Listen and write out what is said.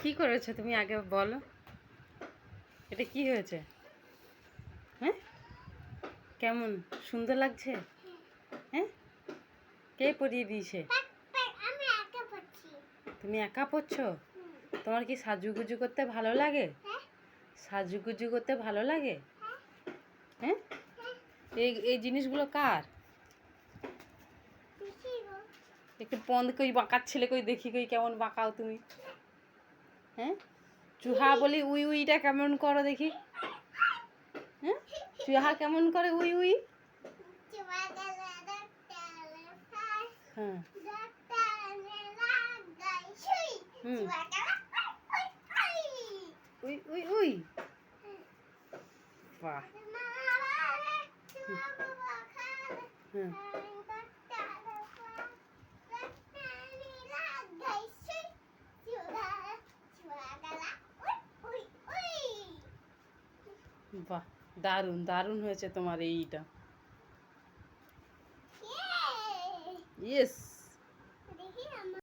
কি করেছো তুমি আগে বলো, এটা কি হয়েছে? হ্যাঁ, কেমন সুন্দর লাগছে? হ্যাঁ, কে পরিয়ে দিয়েছে? তুমি একা পড়ছো? তোমার কি সাজুগুজু করতে ভালো লাগে? সাজুগুজু করতে ভালো লাগে? হ্যাঁ, এই এই জিনিসগুলো কার? একটু পন্দ কই বাঁকাচ্ছিলে, কই দেখি কই কেমন বাঁকাও তুমি। হ্যাঁ, চুহা বলি উই উইটা কেমন করো দেখি। হ্যাঁ, চুহা কেমন করে উই উই? হ্যাঁ, হুম, উই উই উই, বাহ। হুম, বাহ, দারুণ দারুণ হয়েছে তোমার এইটা। ইয়েস।